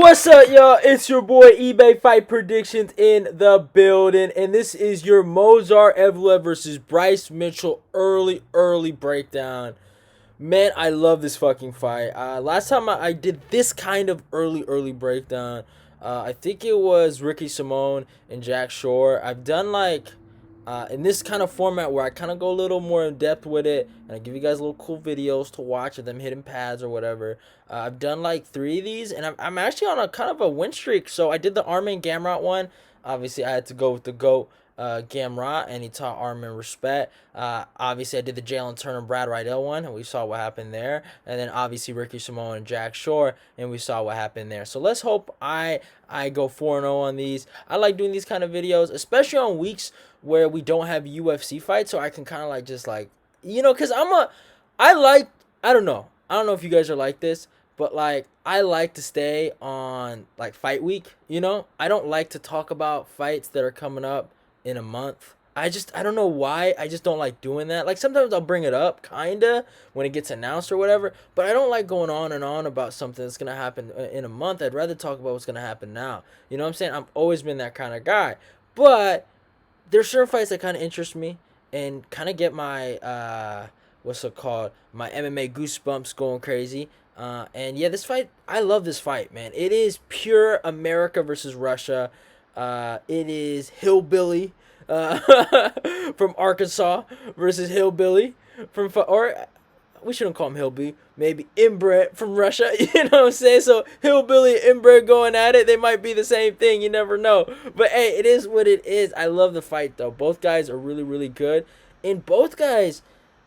What's up, y'all? It's your boy eBay Fight Predictions in the building, and this is your Movsar Evloev versus Bryce Mitchell early breakdown. Man, I love this fucking fight. Last time I did this kind of early breakdown, I think it was Ricky Simone and Jack Shore. I've done like in this kind of format where I kind of go a little more in depth with it, and I give you guys little cool videos to watch of them hitting pads or whatever. I've done like 3 of these, and I'm actually on a kind of a win streak. So I did the Armin Gamrot one. Obviously, I had to go with the GOAT. Gamrot, and he taught Armin respect. Obviously, I did the Jalen Turner Brad Rydell one, and we saw what happened there. And then obviously Ricky Simone and Jack Shore, and we saw what happened there. So let's hope I go 4-0 on these. I like doing these kind of videos, especially on weeks where we don't have UFC fights, so I can kind of like just like because I don't know. I don't know if you guys are like this. But, like, I like to stay on, like, fight week, I don't like to talk about fights that are coming up in a month. I don't know why. I just don't like doing that. Like, sometimes I'll bring it up, kind of, when it gets announced or whatever. But I don't like going on and on about something that's going to happen in a month. I'd rather talk about what's going to happen now. You know what I'm saying? I've always been that kind of guy. But there's certain fights that kind of interest me and kind of get my, what's it called? My MMA goosebumps going crazy. And yeah, this fight, I love this fight, man. It is pure America versus Russia. It is Hillbilly from Arkansas versus Hillbilly or we shouldn't call him Hillbilly, maybe inbred from Russia. You know what I'm saying? So Hillbilly and inbred going at it, they might be the same thing. You never know. But hey, it is what it is. I love the fight though. Both guys are really good, and both guys,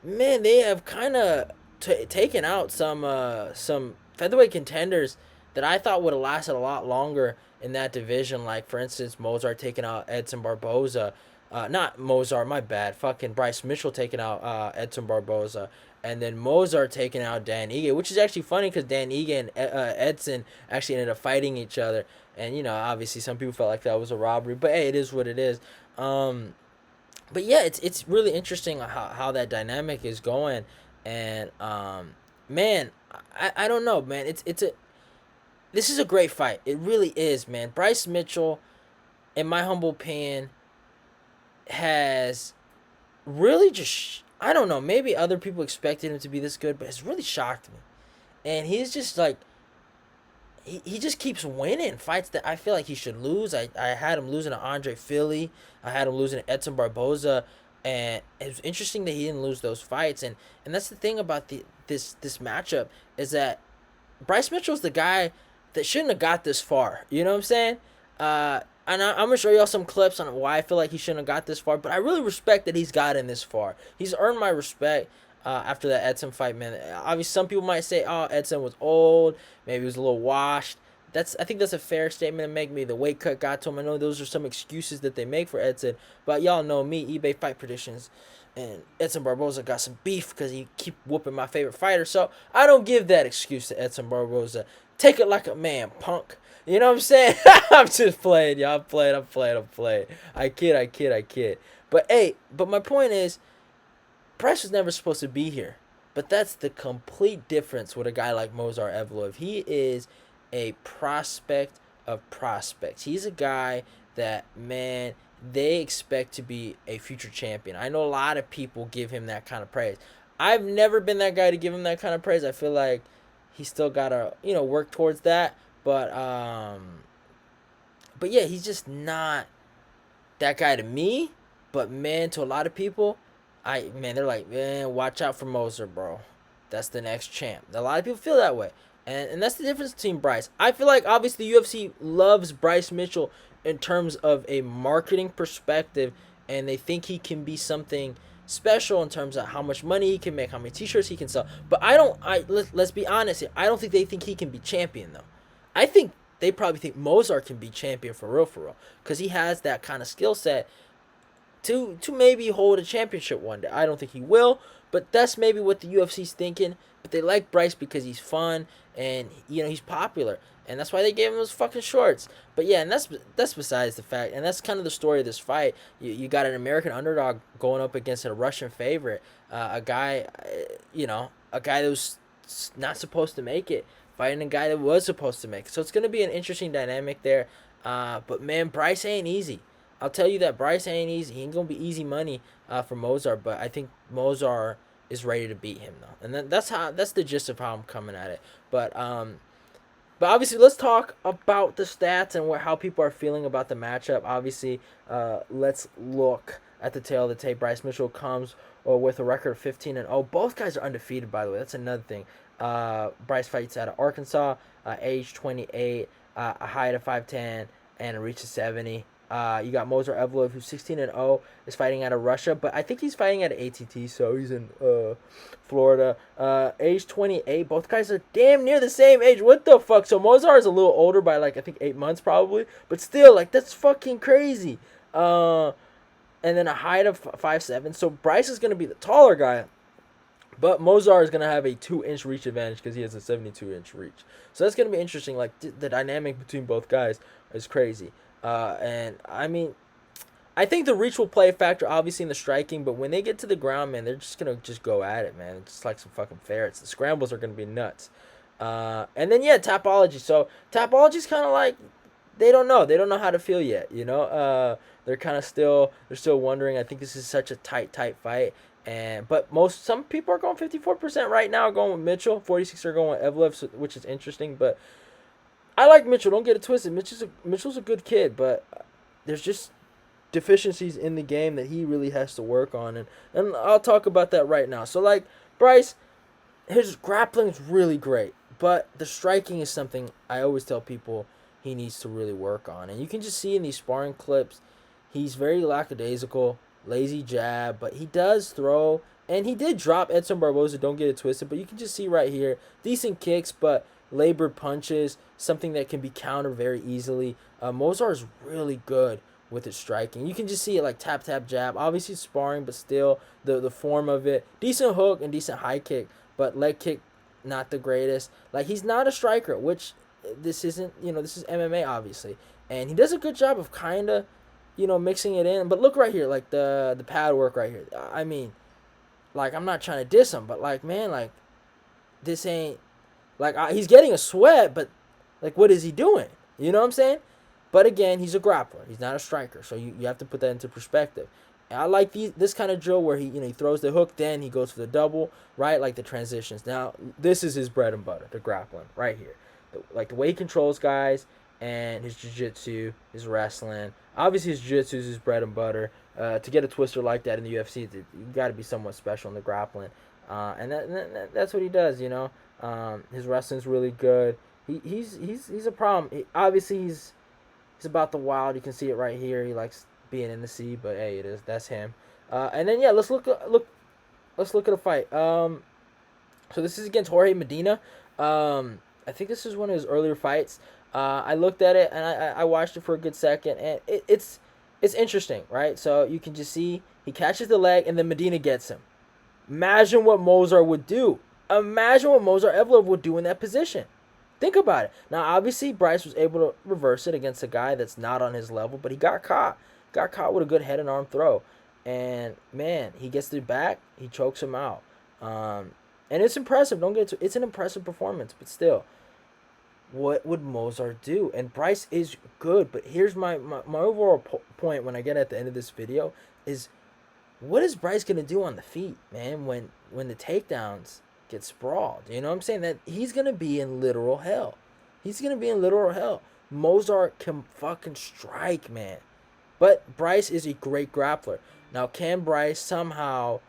man, they have kind of taken out some featherweight contenders that I thought would have lasted a lot longer in that division. Like, for instance, Movsar taking out Edson Barboza. Not Movsar, my bad. Fucking Bryce Mitchell taking out Edson Barboza. And then Movsar taking out Dan Ige, which is actually funny because Dan Ige and Edson actually ended up fighting each other. And, obviously some people felt like that was a robbery. But, hey, it is what it is. But, yeah, it's really interesting how that dynamic is going. And man, I don't know, man. This is a great fight. It really is, man. Bryce Mitchell, in my humble opinion, has really just I don't know. Maybe other people expected him to be this good, but it's really shocked me. And he's just like he just keeps winning fights that I feel like he should lose. I had him losing to Andre Philly. I had him losing to Edson Barboza. And it was interesting that he didn't lose those fights, and that's the thing about this matchup is that Bryce Mitchell's the guy that shouldn't have got this far. You know what I'm saying? And I'm gonna show y'all some clips on why I feel like he shouldn't have got this far. But I really respect that he's gotten this far. He's earned my respect after that Edson fight, man. Obviously, some people might say, "Oh, Edson was old. Maybe he was a little washed." I think that's a fair statement to make. Me, the weight cut got to him. I know those are some excuses that they make for Edson, but y'all know me, eBay Fight Predictions, and Edson Barboza got some beef because he keep whooping my favorite fighter. So I don't give that excuse to Edson Barboza. Take it like a man, punk. You know what I'm saying? I'm just playing, y'all. I'm playing. I kid. But hey, my point is, Bryce was never supposed to be here. But that's the complete difference with a guy like Movsar Evloev. He is a prospect of prospects. He's a guy that, man, they expect to be a future champion. I know a lot of people give him that kind of praise. I've never been that guy to give him that kind of praise. I feel like he's still got to, work towards that. But yeah, he's just not that guy to me. But, man, to a lot of people, they're like, man, watch out for Movsar, bro. That's the next champ. A lot of people feel that way. And that's the difference between Bryce. I feel like, obviously, the UFC loves Bryce Mitchell in terms of a marketing perspective, and they think he can be something special in terms of how much money he can make, how many T-shirts he can sell. But let's be honest here. I don't think they think he can be champion, though. I think they probably think Movsar can be champion for real, because he has that kind of skill set to maybe hold a championship one day. I don't think he will, but that's maybe what the UFC's thinking. But they like Bryce because he's fun and he's popular, and that's why they gave him those fucking shorts. But yeah, and that's besides the fact, and that's kind of the story of this fight. You got an American underdog going up against a Russian favorite, a guy that was not supposed to make it. fighting a guy that was supposed to make it. So it's going to be an interesting dynamic there. But, man, Bryce ain't easy. I'll tell you that Bryce ain't easy. He ain't going to be easy money for Movsar, but I think Movsar is ready to beat him, though. And that's the gist of how I'm coming at it. But obviously, let's talk about the stats and how people are feeling about the matchup. Obviously, let's look at the tail of the tape. Bryce Mitchell comes with a record of 15-0. Both guys are undefeated, by the way. That's another thing. Bryce fights out of Arkansas, age 28, a height of 5'10", and a reach of 70. You got Movsar Evloev, who's 16-0, is fighting out of Russia, but I think he's fighting at ATT, so he's in Florida. Age 28. Both guys are damn near the same age. What the fuck? So Movsar is a little older by, like, I think 8 months probably, but still, like, that's fucking crazy. And then a height of 5'7". So Bryce is going to be the taller guy, but Movsar is going to have a 2-inch reach advantage because he has a 72-inch reach. So that's going to be interesting. Like, the dynamic between both guys is crazy. And I mean, I think the reach will play a factor, obviously, in the striking. But when they get to the ground, man, they're just gonna go at it, man. It's just like some fucking ferrets. The scrambles are gonna be nuts. And then Tapology. So Tapology's kind of like they don't know how to feel yet. You know, they're kind of still wondering. I think this is such a tight fight. But some people are going 54% right now, going with Mitchell. 46 are going with Evloev, which is interesting, but I like Mitchell. Don't get it twisted. Mitchell's a good kid, but there's just deficiencies in the game that he really has to work on, and I'll talk about that right now. So, like, Bryce, his grappling is really great, but the striking is something I always tell people he needs to really work on. And you can just see in these sparring clips, he's very lackadaisical, lazy jab, but he does throw, and he did drop Edson Barboza, don't get it twisted, but you can just see right here, decent kicks, but labored punches, something that can be countered very easily. Movsar is really good with his striking. You can just see it like tap, jab. Obviously sparring, but still the form of it. Decent hook and decent high kick, but leg kick, not the greatest. Like, he's not a striker, which this isn't, this is MMA, obviously. And he does a good job of kind of, mixing it in. But look right here, like the pad work right here. I mean, like, I'm not trying to diss him, but, like, man, like, this ain't, like, he's getting a sweat, but, like, what is he doing? You know what I'm saying? But, again, he's a grappler. He's not a striker, so you have to put that into perspective. And I like this kind of drill where he throws the hook, then he goes for the double, right? Like the transitions. Now, this is his bread and butter, the grappling, right here. Like the way he controls guys and his jiu-jitsu, his wrestling. Obviously, his jiu-jitsu is his bread and butter. To get a twister like that in the UFC, you got to be somewhat special in the grappling. And that's what he does, His wrestling's really good. He's a problem. Obviously, he's about the wild. You can see it right here. He likes being in the sea, but hey, that's him. And then let's look at a fight. So this is against Jorge Medina. I think this is one of his earlier fights. I looked at it and I watched it for a good second, and it's interesting, right? So you can just see he catches the leg and then Medina gets him. Imagine what Movsar would do. Imagine what Movsar Evloev would do in that position. Think about it. Now, obviously, Bryce was able to reverse it against a guy that's not on his level, but he got caught. Got caught with a good head and arm throw. And, man, he gets the back. He chokes him out. And it's impressive. It's an impressive performance, but still, what would Movsar do? And Bryce is good, but here's my overall point when I get at the end of this video is, what is Bryce going to do on the feet, man, when the takedowns get sprawled? You know what I'm saying? That he's going to be in literal hell. Movsar can fucking strike, man. But Bryce is a great grappler. Now, can Bryce somehow,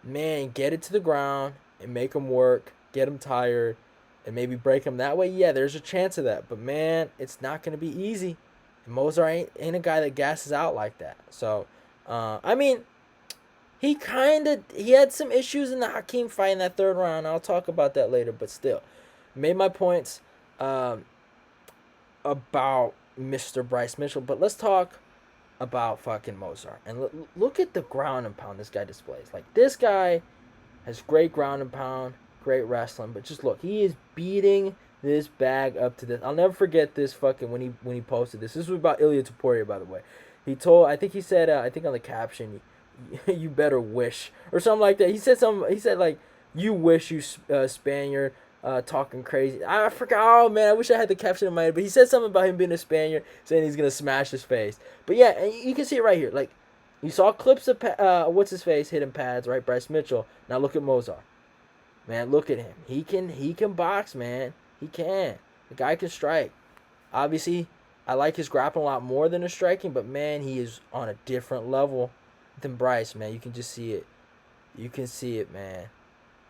man, get it to the ground and make him work, get him tired, and maybe break him that way? Yeah, there's a chance of that. But, man, it's not going to be easy. And Movsar ain't a guy that gasses out like that. So, I mean, he had some issues in the Hakeem fight in that third round. I'll talk about that later, but still. Made my points about Mr. Bryce Mitchell. But let's talk about fucking Movsar. And look at the ground and pound this guy displays. Like, this guy has great ground and pound, great wrestling. But just look, he is beating this bag up to this. I'll never forget this fucking when he posted this. This was about Ilya Taporia, by the way. He said, I think on the caption, you better wish, or something like that. He said like, you wish, you Spaniard. talking crazy. I forgot. Oh man, I wish I had the caption in my head. But he said something about him being a Spaniard, saying he's gonna smash his face. But yeah, and you can see it right here. Like you saw clips of what's his face hitting pads, right? Bryce Mitchell. Now look at Movsar. Man, look at him. He can box, man. He can. The guy can strike. Obviously, I like his grappling a lot more than his striking, but man, he is on a different level than Bryce, man. You can just see it. You can see it, man.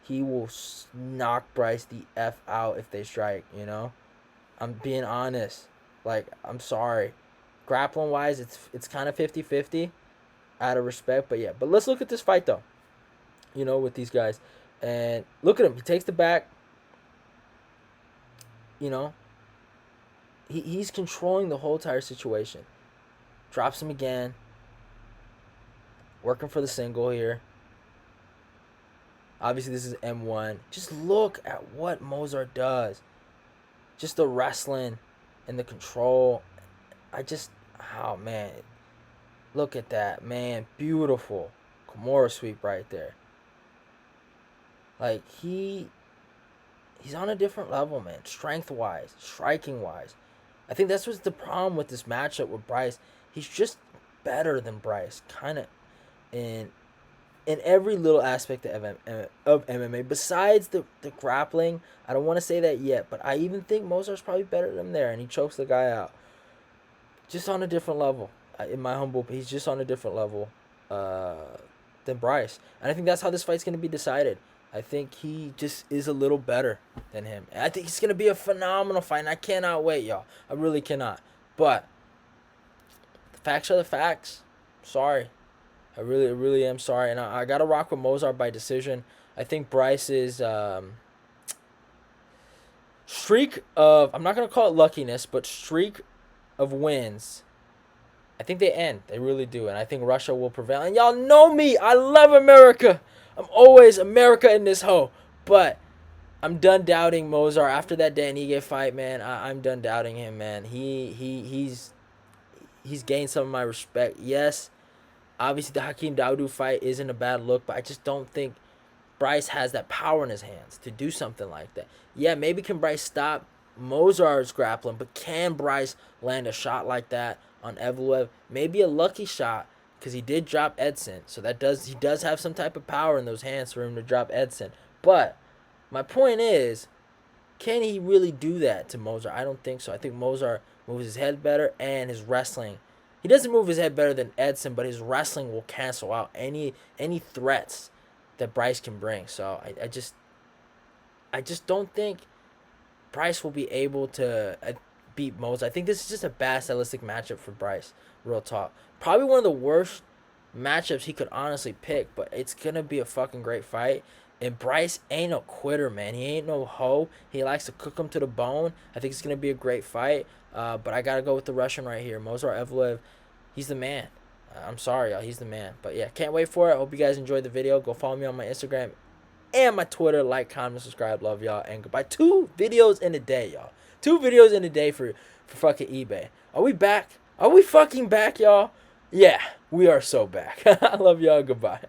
He will knock Bryce the F out if they strike, you know? I'm being honest. Like, I'm sorry. Grappling-wise, it's kind of 50-50 out of respect, but yeah. But let's look at this fight, though, you know, with these guys. And look at him. He takes the back, you know? He's controlling the whole entire situation. Drops him again. Working for the single here. Obviously, this is M1. Just look at what Movsar does. Just the wrestling and the control. Oh, man. Look at that, man. Beautiful. Kimura sweep right there. Like, he's on a different level, man. Strength-wise, striking-wise. I think that's what's the problem with this matchup with Bryce. He's just better than Bryce, kind of in every little aspect of MMA. Besides the grappling, I don't want to say that yet, but I even think Movsar's probably better than him there, and he chokes the guy out. Just on a different level, in my humble. He's just on a different level than Bryce, and I think that's how this fight's gonna be decided. I think he just is a little better than him. And I think it's going to be a phenomenal fight, and I cannot wait, y'all. I really cannot. But the facts are the facts. Sorry. I really am sorry. And I got to rock with Movsar by decision. I think Bryce's streak of, I'm not going to call it luckiness, but streak of wins, I think they end. They really do. And I think Russia will prevail. And y'all know me. I love America. I'm always America in this hoe. But I'm done doubting Movsar after that Danige fight, man. I'm done doubting him, man. He's gained some of my respect. Yes, obviously the Hakeem Dawodu fight isn't a bad look, but I just don't think Bryce has that power in his hands to do something like that. Yeah, maybe can Bryce stop Movsar's grappling, but can Bryce land a shot like that on Evloev? Maybe a lucky shot, because he did drop Edson, so he does have some type of power in those hands for him to drop Edson. But my point is, can he really do that to Movsar? I don't think so. I think Movsar moves his head better, and his wrestling. He doesn't move his head better than Edson, but his wrestling will cancel out any threats that Bryce can bring. So I just don't think Bryce will be able to beat Movsar. I think this is just a bad stylistic matchup for Bryce. Real talk. Probably one of the worst matchups he could honestly pick, but it's going to be a fucking great fight. And Bryce ain't no quitter, man. He ain't no hoe. He likes to cook him to the bone. I think it's going to be a great fight. But I got to go with the Russian right here. Movsar Evloev, he's the man. I'm sorry, y'all. He's the man. But yeah, can't wait for it. I hope you guys enjoyed the video. Go follow me on my Instagram and my Twitter. Like, comment, subscribe. Love y'all. And goodbye. 2 videos in a day, y'all. 2 videos in a day for fucking eBay. Are we back? Are we fucking back, y'all? Yeah, we are so back. I love y'all. Goodbye.